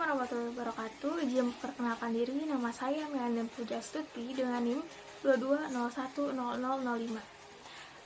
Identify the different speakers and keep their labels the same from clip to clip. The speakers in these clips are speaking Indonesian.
Speaker 1: warahmatullahi wabarakatuh. Izin memperkenalkan diri, nama saya Melanie Pujastuti dengan NIM 22010005.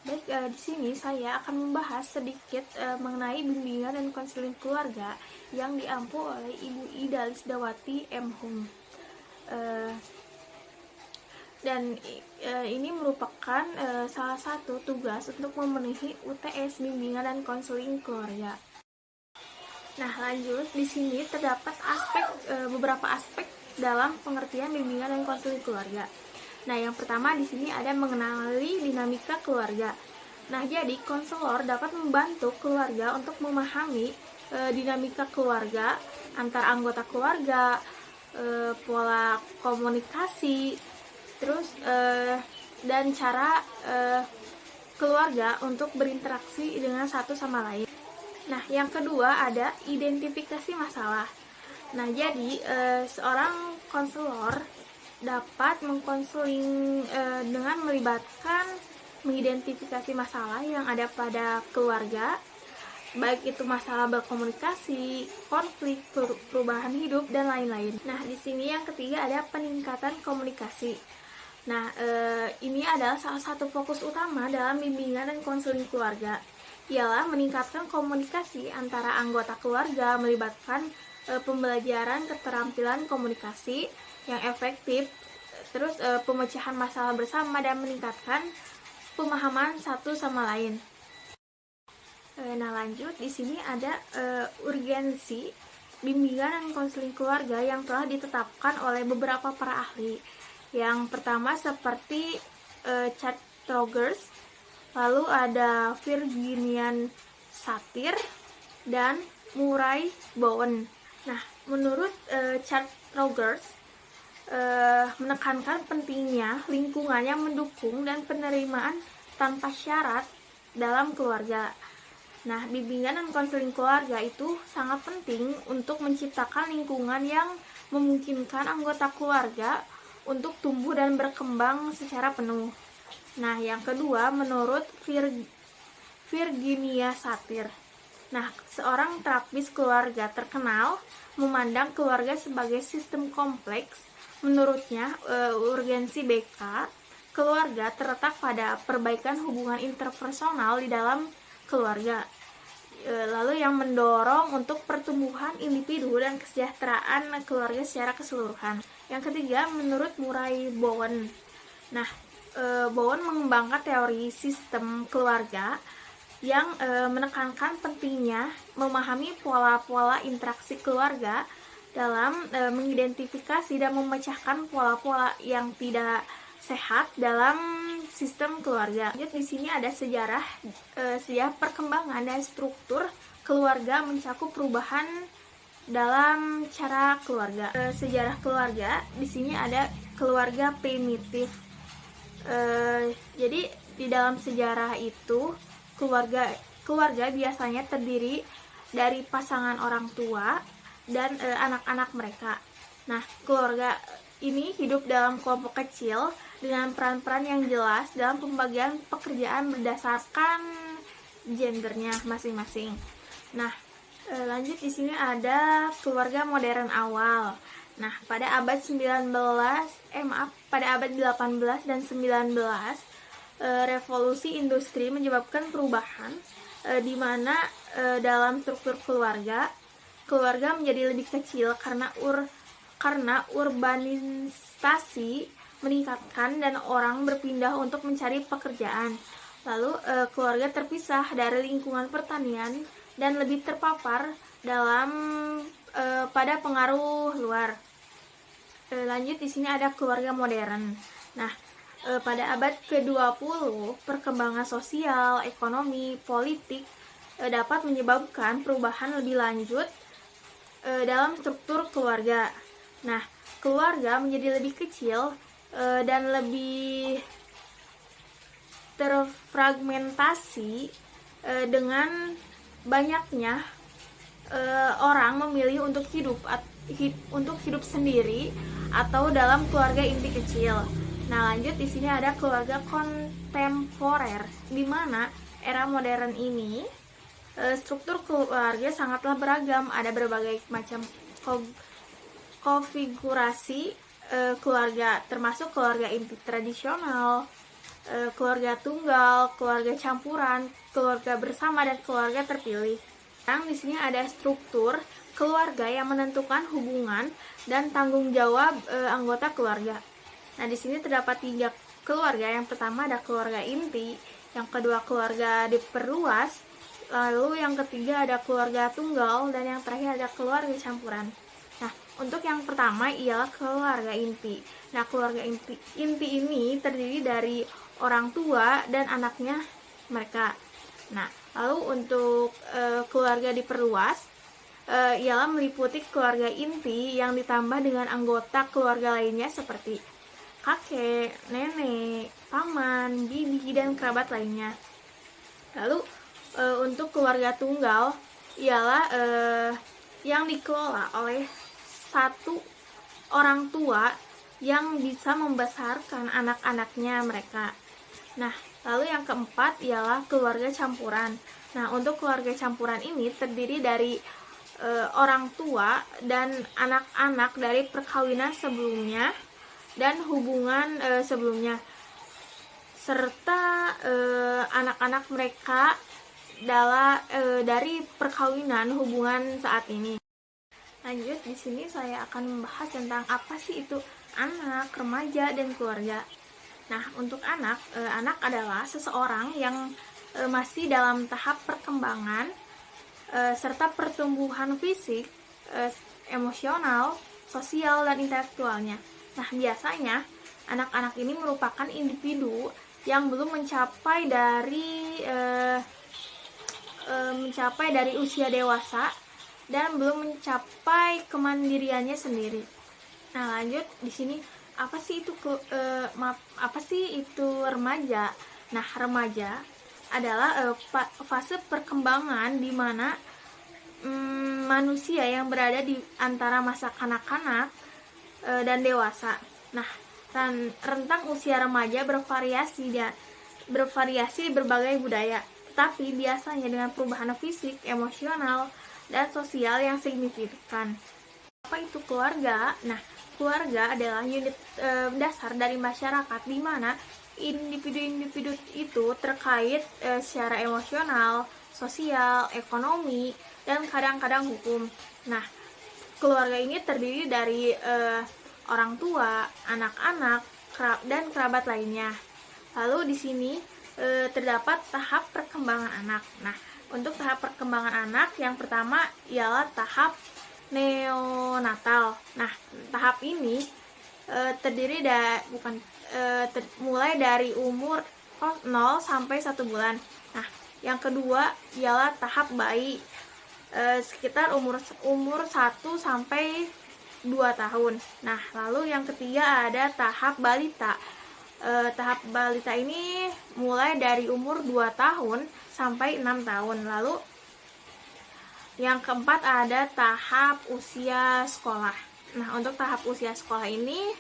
Speaker 1: Baik, di sini saya akan membahas sedikit mengenai bimbingan dan konseling keluarga yang diampu oleh Ibu Ida Lisdawati M. Hum. Ini merupakan salah satu tugas untuk memenuhi UTS bimbingan dan konseling keluarga. Nah, lanjut, di sini terdapat beberapa aspek dalam pengertian bimbingan dan konseling keluarga. Nah, yang pertama di sini ada mengenali dinamika keluarga. Nah, jadi konselor dapat membantu keluarga untuk memahami dinamika keluarga antar anggota keluarga, pola komunikasi, terus dan cara keluarga untuk berinteraksi dengan satu sama lain. Nah, yang kedua ada identifikasi masalah. Nah, jadi seorang konselor dapat mengkonseling dengan melibatkan mengidentifikasi masalah yang ada pada keluarga, baik itu masalah berkomunikasi, konflik, perubahan hidup, dan lain-lain. Nah, di sini yang ketiga ada peningkatan komunikasi. Nah, ini adalah salah satu fokus utama dalam bimbingan dan konseling keluarga, ialah meningkatkan komunikasi antara anggota keluarga, melibatkan pembelajaran keterampilan komunikasi yang efektif, terus pemecahan masalah bersama, dan meningkatkan pemahaman satu sama lain. Nah, lanjut, di sini ada urgensi bimbingan dan konseling keluarga yang telah ditetapkan oleh beberapa para ahli. Yang pertama seperti Chad Rogers, lalu ada Virginian Satir, dan Murray Bowen. Nah, menurut Chad Rogers, menekankan pentingnya lingkungan yang mendukung dan penerimaan tanpa syarat dalam keluarga. Nah, bimbingan dan konseling keluarga itu sangat penting untuk menciptakan lingkungan yang memungkinkan anggota keluarga untuk tumbuh dan berkembang secara penuh. Nah, yang kedua menurut Virginia Satir. Nah, seorang terapis keluarga terkenal memandang keluarga sebagai sistem kompleks. Menurutnya, urgensi BK keluarga terletak pada perbaikan hubungan interpersonal di dalam keluarga, lalu yang mendorong untuk pertumbuhan individu dan kesejahteraan keluarga secara keseluruhan. Yang ketiga menurut Murray Bowen. Nah, Bowen mengembangkan teori sistem keluarga yang menekankan pentingnya memahami pola-pola interaksi keluarga dalam mengidentifikasi dan memecahkan pola-pola yang tidak sehat dalam sistem keluarga. Jadi di sini ada sejarah perkembangan dan struktur keluarga mencakup perubahan dalam cara keluarga. Sejarah keluarga di sini ada keluarga primitif. Jadi di dalam sejarah itu keluarga biasanya terdiri dari pasangan orang tua dan anak-anak mereka. Nah, keluarga ini hidup dalam kelompok kecil dengan peran-peran yang jelas dalam pembagian pekerjaan berdasarkan gendernya masing-masing. Nah, lanjut di sini ada keluarga modern awal. Nah, pada abad 18 dan 19, revolusi industri menyebabkan perubahan di mana dalam struktur keluarga menjadi lebih kecil karena urbanisasi meningkatkan dan orang berpindah untuk mencari pekerjaan. Lalu keluarga terpisah dari lingkungan pertanian dan lebih terpapar pada pengaruh luar. Lanjut di sini ada keluarga modern. Nah, pada abad ke-20 perkembangan sosial, ekonomi, politik dapat menyebabkan perubahan lebih lanjut dalam struktur keluarga. Nah, keluarga menjadi lebih kecil dan lebih terfragmentasi dengan banyaknya orang memilih untuk hidup sendiri atau dalam keluarga inti kecil. Nah, lanjut di sini ada keluarga kontemporer, di mana era modern ini struktur keluarga sangatlah beragam, ada berbagai macam konfigurasi keluarga, termasuk keluarga inti tradisional, keluarga tunggal, keluarga campuran, keluarga bersama, dan keluarga terpilih. Sekarang di sini ada struktur keluarga yang menentukan hubungan dan tanggung jawab anggota keluarga. Nah, di sini terdapat 3 keluarga. Yang pertama ada keluarga inti, yang kedua keluarga diperluas, lalu yang ketiga ada keluarga tunggal, dan yang terakhir ada keluarga campuran. Nah, untuk yang pertama ialah keluarga inti. Nah, keluarga inti ini terdiri dari orang tua dan anaknya mereka. Nah, lalu untuk keluarga diperluas ialah meliputi keluarga inti yang ditambah dengan anggota keluarga lainnya seperti kakek, nenek, paman, bibi, dan kerabat lainnya. Lalu untuk keluarga tunggal ialah yang dikelola oleh satu orang tua yang bisa membesarkan anak-anaknya mereka. Nah, lalu yang keempat ialah keluarga campuran. Nah, untuk keluarga campuran ini terdiri dari orang tua dan anak-anak dari perkawinan sebelumnya dan hubungan sebelumnya, serta anak-anak mereka dari perkawinan hubungan saat ini. Lanjut, di sini saya akan membahas tentang apa sih itu anak, remaja, dan keluarga. Nah, untuk anak adalah seseorang yang masih dalam tahap perkembangan serta pertumbuhan fisik, emosional, sosial, dan intelektualnya. Nah, biasanya anak-anak ini merupakan individu yang belum mencapai dari usia dewasa dan belum mencapai kemandiriannya sendiri. Nah, lanjut di sini apa sih itu remaja? Nah, remaja adalah fase perkembangan di mana manusia yang berada di antara masa kanak-kanak dan dewasa. Nah, rentang usia remaja bervariasi di berbagai budaya, tetapi biasanya dengan perubahan fisik, emosional, dan sosial yang signifikan. Apa itu keluarga? Nah, keluarga adalah unit dasar dari masyarakat di mana individu-individu itu terkait secara emosional, sosial, ekonomi, dan kadang-kadang hukum. Nah, keluarga ini terdiri dari orang tua, anak-anak, dan kerabat lainnya. Lalu di sini terdapat tahap perkembangan anak. Nah, untuk tahap perkembangan anak yang pertama ialah tahap neonatal. Nah, tahap ini mulai dari umur 0 sampai 1 bulan. Nah, yang kedua ialah tahap bayi, sekitar umur 1 sampai 2 tahun. Nah, lalu yang ketiga ada tahap balita. Tahap balita ini mulai dari umur 2 tahun sampai 6 tahun. Lalu yang keempat ada tahap usia sekolah. Nah, untuk tahap usia sekolah ini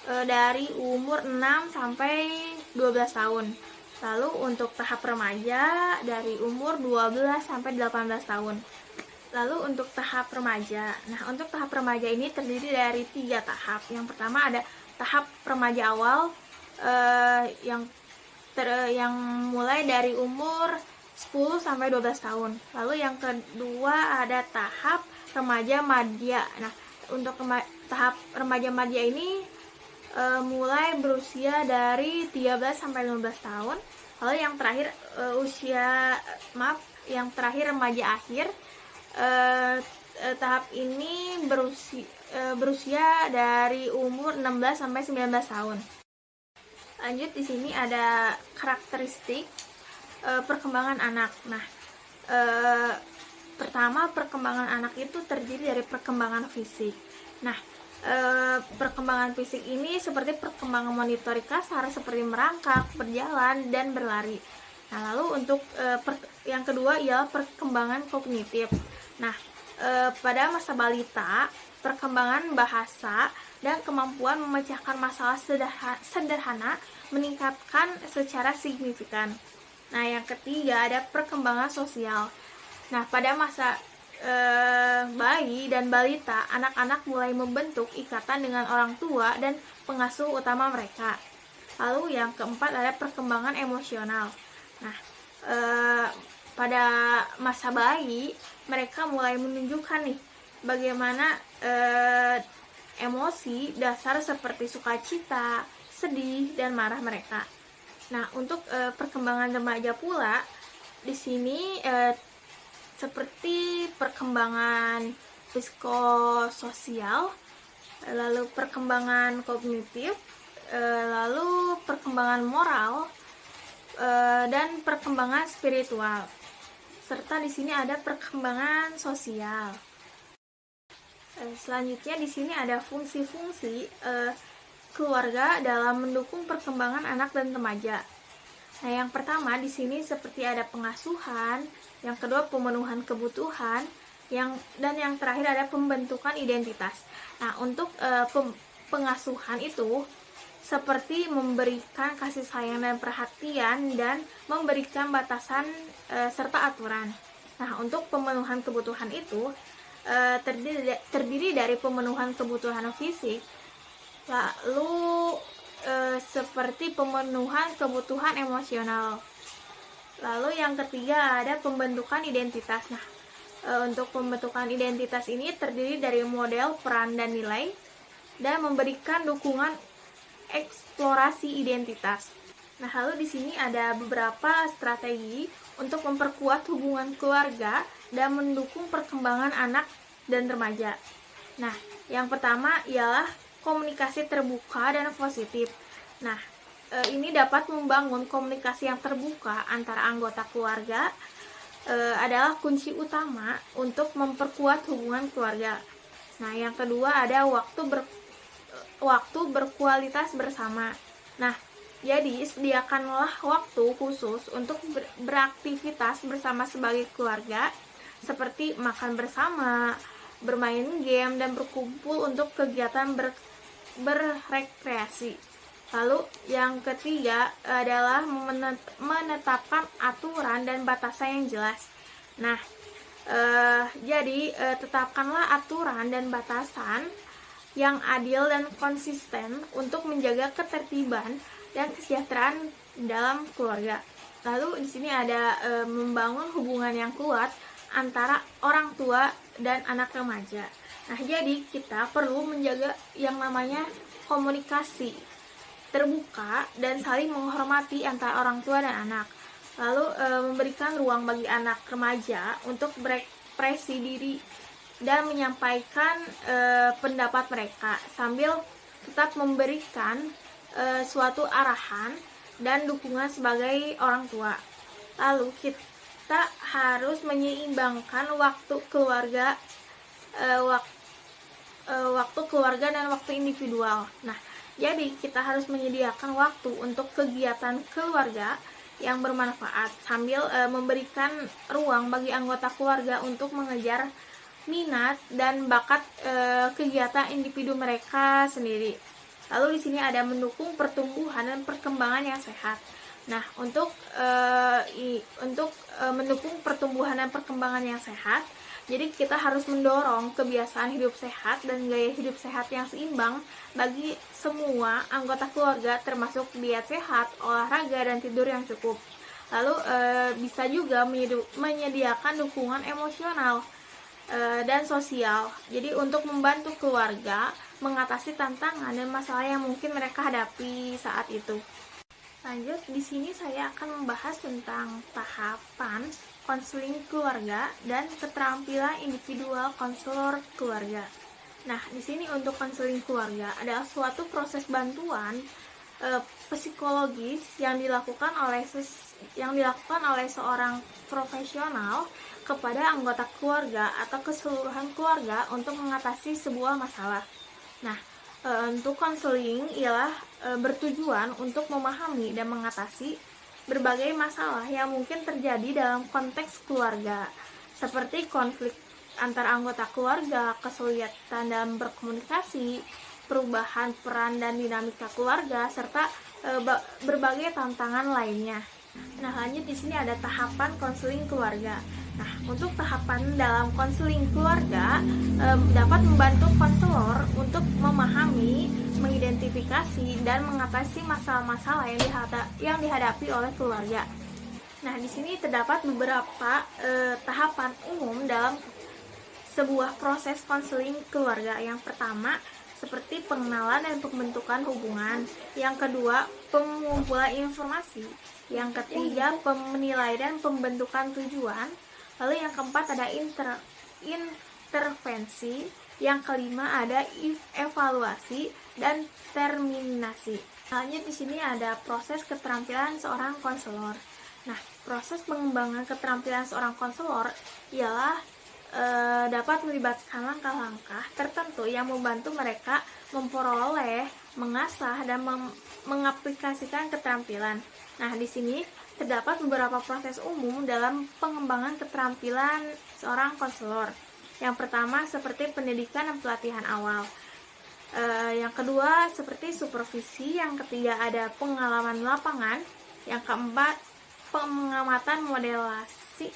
Speaker 1: dari umur 6 sampai 12 tahun. Lalu untuk tahap remaja dari umur 12 sampai 18 tahun. Lalu untuk tahap remaja. Nah, untuk tahap remaja ini terdiri dari 3 tahap. Yang pertama ada tahap remaja awal yang mulai dari umur 10 sampai 12 tahun. Lalu yang kedua ada tahap remaja madya. Nah, untuk tahap remaja madya ini mulai berusia dari 13 sampai 15 tahun. Lalu yang terakhir yang terakhir remaja akhir. Tahap ini berusia dari umur 16 sampai 19 tahun. Lanjut, di sini ada karakteristik perkembangan anak. Nah, pertama, perkembangan anak itu terdiri dari perkembangan fisik. Nah, perkembangan fisik ini seperti perkembangan motorik kasar seperti merangkak, berjalan, dan berlari. Nah, lalu untuk yang kedua ialah perkembangan kognitif. Nah, pada masa balita, perkembangan bahasa dan kemampuan memecahkan masalah sederhana meningkatkan secara signifikan. Nah, yang ketiga ada perkembangan sosial. Nah, pada masa bayi dan balita, anak-anak mulai membentuk ikatan dengan orang tua dan pengasuh utama mereka. Lalu yang keempat ada perkembangan emosional. Nah, pada masa bayi, mereka mulai menunjukkan nih bagaimana emosi dasar seperti sukacita, sedih, dan marah mereka. Nah, untuk perkembangan remaja pula, di sini seperti perkembangan psikososial, lalu perkembangan kognitif, lalu perkembangan moral, dan perkembangan spiritual. Serta di sini ada perkembangan sosial. Selanjutnya di sini ada fungsi-fungsi keluarga dalam mendukung perkembangan anak dan remaja. Nah, yang pertama di sini seperti ada pengasuhan, yang kedua pemenuhan kebutuhan, dan yang terakhir ada pembentukan identitas. Nah, untuk pengasuhan itu seperti memberikan kasih sayang dan perhatian dan memberikan batasan serta aturan. Nah, untuk pemenuhan kebutuhan itu terdiri dari pemenuhan kebutuhan fisik, lalu seperti pemenuhan kebutuhan emosional. Lalu yang ketiga ada pembentukan identitas. Nah, untuk pembentukan identitas ini terdiri dari model, peran, dan nilai, dan memberikan dukungan eksplorasi identitas. Nah, lalu di sini ada beberapa strategi untuk memperkuat hubungan keluarga dan mendukung perkembangan anak dan remaja. Nah, yang pertama ialah komunikasi terbuka dan positif. Nah, ini dapat membangun komunikasi yang terbuka antara anggota keluarga adalah kunci utama untuk memperkuat hubungan keluarga. Nah, yang kedua ada waktu berkualitas bersama. Nah, jadi sediakanlah waktu khusus untuk beraktivitas bersama sebagai keluarga, seperti makan bersama, bermain game, dan berkumpul untuk kegiatan berrekreasi. Lalu yang ketiga adalah menetapkan aturan dan batasan yang jelas. Nah, jadi tetapkanlah aturan dan batasan yang adil dan konsisten untuk menjaga ketertiban dan kesejahteraan dalam keluarga. Lalu di sini ada membangun hubungan yang kuat antara orang tua dan anak remaja. Nah, jadi kita perlu menjaga yang namanya komunikasi terbuka dan saling menghormati antara orang tua dan anak. Lalu memberikan ruang bagi anak remaja untuk berekspresi diri dan menyampaikan pendapat mereka sambil tetap memberikan suatu arahan dan dukungan sebagai orang tua. Lalu kita harus menyeimbangkan waktu keluarga dan waktu individual. Nah, jadi kita harus menyediakan waktu untuk kegiatan keluarga yang bermanfaat sambil memberikan ruang bagi anggota keluarga untuk mengejar minat dan bakat kegiatan individu mereka sendiri. Lalu di sini ada mendukung pertumbuhan dan perkembangan yang sehat. Nah, untuk mendukung pertumbuhan dan perkembangan yang sehat, jadi kita harus mendorong kebiasaan hidup sehat dan gaya hidup sehat yang seimbang bagi semua anggota keluarga, termasuk diet sehat, olahraga, dan tidur yang cukup. Lalu bisa juga menyediakan dukungan emosional dan sosial. Jadi untuk membantu keluarga mengatasi tantangan dan masalah yang mungkin mereka hadapi saat itu. Lanjut, di sini saya akan membahas tentang tahapan konseling keluarga dan keterampilan individual konselor keluarga. Nah, di sini untuk konseling keluarga adalah suatu proses bantuan psikologis yang dilakukan oleh seorang profesional kepada anggota keluarga atau keseluruhan keluarga untuk mengatasi sebuah masalah. Nah, untuk konseling ialah bertujuan untuk memahami dan mengatasi berbagai masalah yang mungkin terjadi dalam konteks keluarga, seperti konflik antar anggota keluarga, kesulitan dalam berkomunikasi, perubahan peran dan dinamika keluarga, serta berbagai tantangan lainnya. Nah, lanjut di sini ada tahapan konseling keluarga. Nah, untuk tahapan dalam konseling keluarga dapat membantu konselor untuk memahami, mengidentifikasi, dan mengatasi masalah-masalah yang dihadapi oleh keluarga. Nah, di sini terdapat beberapa tahapan umum dalam sebuah proses konseling keluarga. Yang pertama, seperti pengenalan dan pembentukan hubungan. Yang kedua, pengumpulan informasi. Yang ketiga, penilaian dan pembentukan tujuan. Lalu yang keempat ada intervensi. Yang kelima ada evaluasi dan terminasi. Selanjutnya di sini ada proses keterampilan seorang konselor. Nah, proses pengembangan keterampilan seorang konselor ialah dapat melibatkan langkah-langkah tertentu yang membantu mereka memperoleh, mengasah, dan mengaplikasikan keterampilan. Nah, di sini terdapat beberapa proses umum dalam pengembangan keterampilan seorang konselor. Yang pertama seperti pendidikan dan pelatihan awal. Yang kedua seperti supervisi. Yang ketiga ada pengalaman lapangan. Yang keempat pengamatan modelasi.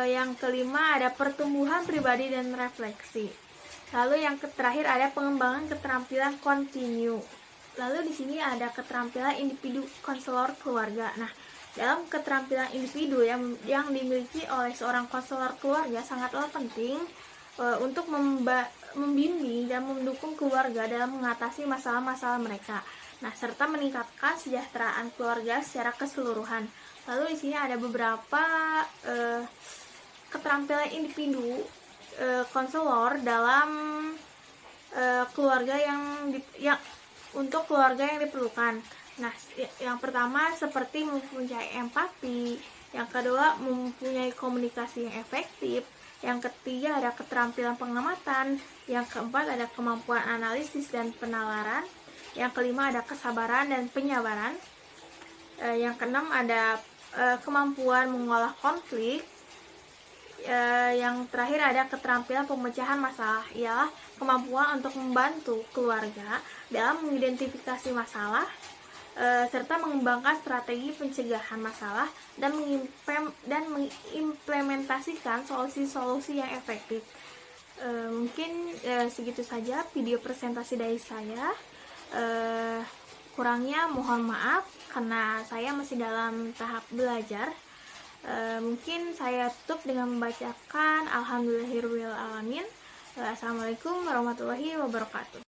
Speaker 1: Yang kelima ada pertumbuhan pribadi dan refleksi. Lalu yang terakhir ada pengembangan keterampilan kontinu. Lalu di sini ada keterampilan individu konselor keluarga. Nah, dalam keterampilan individu yang dimiliki oleh seorang konselor keluarga sangatlah penting untuk membimbing dan mendukung keluarga dalam mengatasi masalah-masalah mereka. Nah, serta meningkatkan kesejahteraan keluarga secara keseluruhan. Lalu di sini ada beberapa keterampilan individu konselor dalam keluarga yang untuk keluarga yang diperlukan. Nah, yang pertama seperti mempunyai empati, yang kedua mempunyai komunikasi yang efektif, yang ketiga ada keterampilan pengamatan, yang keempat ada kemampuan analisis dan penalaran, yang kelima ada kesabaran dan penyabaran, yang keenam ada kemampuan mengolah konflik, yang terakhir ada keterampilan pemecahan masalah, ialah kemampuan untuk membantu keluarga dalam mengidentifikasi masalah serta mengembangkan strategi pencegahan masalah dan mengimplementasikan solusi-solusi yang efektif. Mungkin segitu saja video presentasi dari saya. Kurangnya mohon maaf karena saya masih dalam tahap belajar. Mungkin saya tutup dengan membacakan Alhamdulillahirabbil alamin. Assalamualaikum warahmatullahi wabarakatuh.